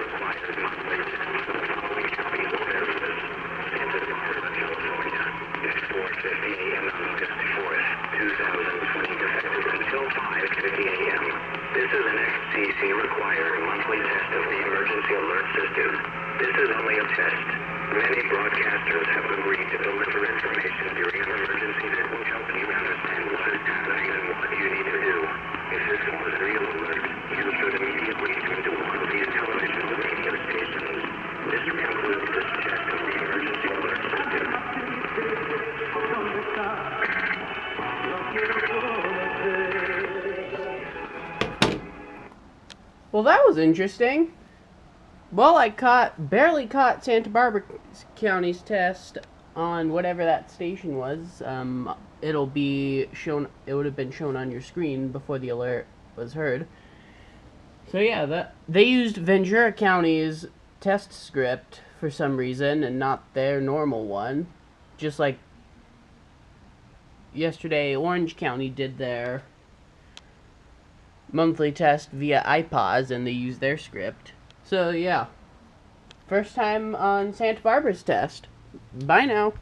required monthly tests for the following counties or areas: Santa Barbara, California. It's 4:50 a.m. on August 4th, 2020, effective until 5:50 a.m. This is an FCC required monthly test of the emergency alert system. This is only a test. Many broadcasters have agreed to deliver information during an emergency that will help you understand what is happening and what you need to do. If this was a real alert, you should immediately tune to one of these television or radio stations. This concludes this test of the emergency alert system. Well, that was interesting. Well, I barely caught Santa Barbara County's test on whatever that station was. It'll be shown. It would have been shown on your screen before the alert was heard. So yeah, they used Ventura County's test script for some reason and not their normal one. Just like yesterday, Orange County did their monthly test via iPods and they used their script. So yeah, first time on Santa Barbara's test. Bye now.